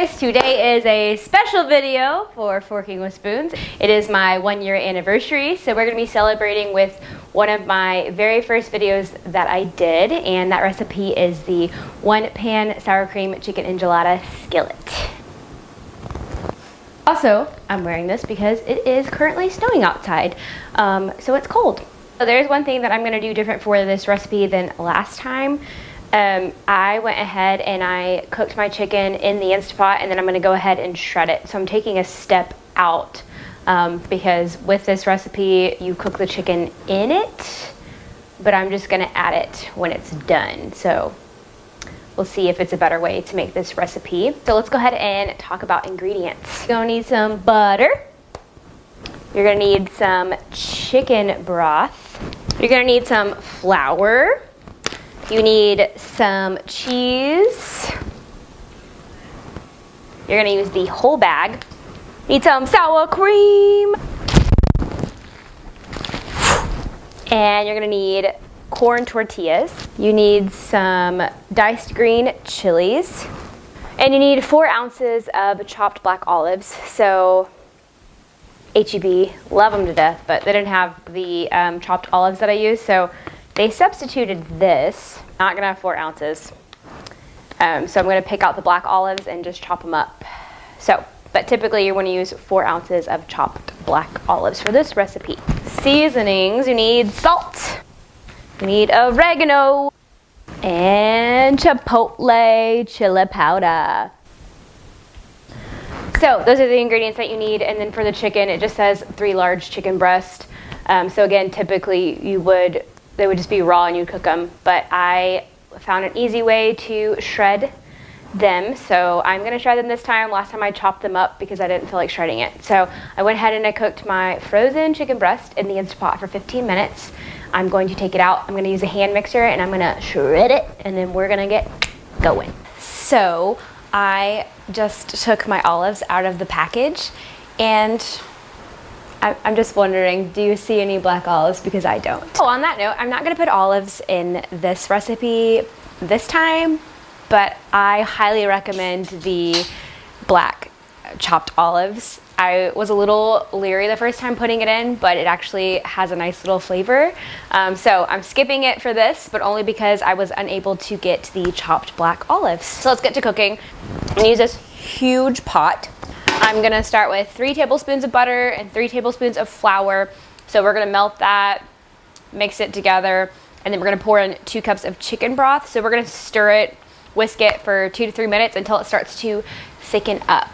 guys, today is a special video for Forking with Spoons. It is my 1-year anniversary, so we're going to be celebrating with one of my very first videos that I did, and that recipe is the 1-pan sour cream chicken enchilada skillet. Also, I'm wearing this because it is currently snowing outside, so it's cold. So there's one thing that I'm going to do different for this recipe than last time. I went ahead and I cooked my chicken in the Instant Pot, and then I'm going to go ahead and shred it. So I'm taking a step out because with this recipe you cook the chicken in it, but I'm just going to add it when it's done. So we'll see if it's a better way to make this recipe. So let's go ahead and talk about ingredients. You're going to need some butter. You're going to need some chicken broth. You're going to need some flour. You need some cheese. You're going to use the whole bag. Need some sour cream. And you're going to need corn tortillas. You need some diced green chilies. And you need 4 ounces of chopped black olives. So H-E-B, love them to death, but they didn't have the chopped olives that I used, so they substituted this. Not gonna have 4 ounces. So I'm gonna pick out the black olives and just chop them up. But typically you wanna use 4 ounces of chopped black olives for this recipe. Seasonings, you need salt, you need oregano, and chipotle chili powder. So those are the ingredients that you need, and then for the chicken, it just says 3 large chicken breasts. So again, typically they would just be raw and you'd cook them, but I found an easy way to shred them, so I'm gonna shred them this time. Last time I chopped them up because I didn't feel like shredding it. So I went ahead and I cooked my frozen chicken breast in the Instant Pot for 15 minutes. I'm going to take it out. I'm gonna use a hand mixer and I'm gonna shred it, and then we're gonna get going. So I just took my olives out of the package, and I'm just wondering, do you see any black olives? Because I don't. Oh, on that note, I'm not gonna put olives in this recipe this time, but I highly recommend the black chopped olives. I was a little leery the first time putting it in, but it actually has a nice little flavor. So I'm skipping it for this, but only because I was unable to get the chopped black olives. So let's get to cooking. I'm gonna use this huge pot. I'm gonna start with 3 tablespoons of butter and 3 tablespoons of flour. So we're gonna melt that, mix it together, and then we're gonna pour in 2 cups of chicken broth. So we're gonna stir it, whisk it for 2 to 3 minutes until it starts to thicken up.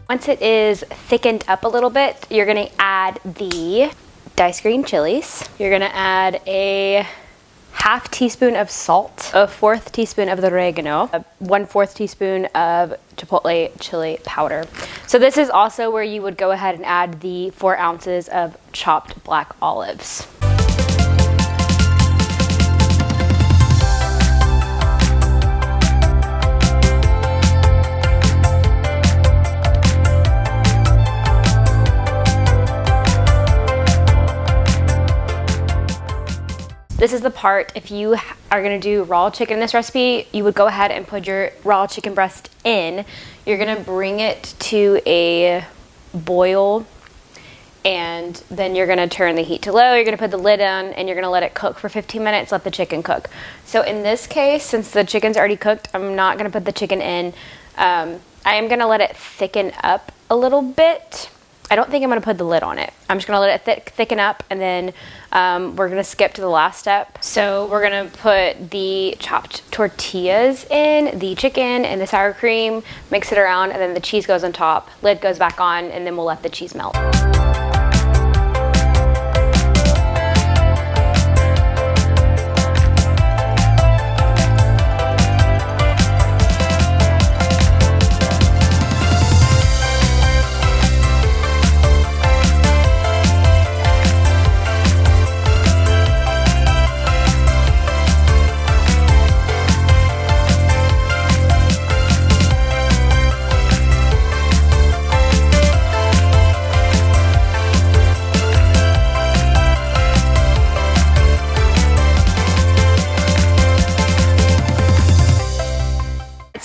Once it is thickened up a little bit, you're gonna add the diced green chilies. You're gonna add a ½ teaspoon of salt, a 1/4 teaspoon of the oregano, a 1/4 teaspoon of chipotle chili powder. So this is also where you would go ahead and add the 4 ounces of chopped black olives. This is the part, if you are gonna do raw chicken in this recipe, you would go ahead and put your raw chicken breast in. You're gonna bring it to a boil, and then you're gonna turn the heat to low. You're gonna put the lid on, and you're gonna let it cook for 15 minutes, let the chicken cook. So in this case, since the chicken's already cooked, I'm not gonna put the chicken in. I am gonna let it thicken up a little bit. I don't think I'm gonna put the lid on it. I'm just gonna let it thicken up, and then we're gonna skip to the last step. So we're gonna put the chopped tortillas in, the chicken and the sour cream, mix it around, and then the cheese goes on top, lid goes back on, and then we'll let the cheese melt.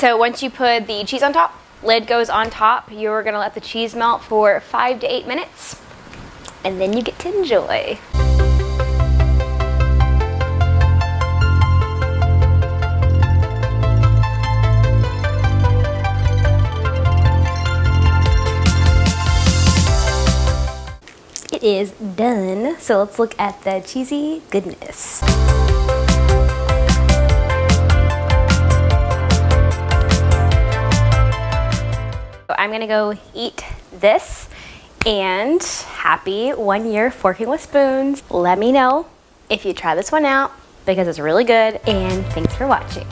So once you put the cheese on top, lid goes on top, you're gonna let the cheese melt for 5 to 8 minutes, and then you get to enjoy. It is done, so let's look at the cheesy goodness. I'm gonna go eat this, and happy 1 year forking with spoons. Let me know if you try this one out because it's really good, and thanks for watching.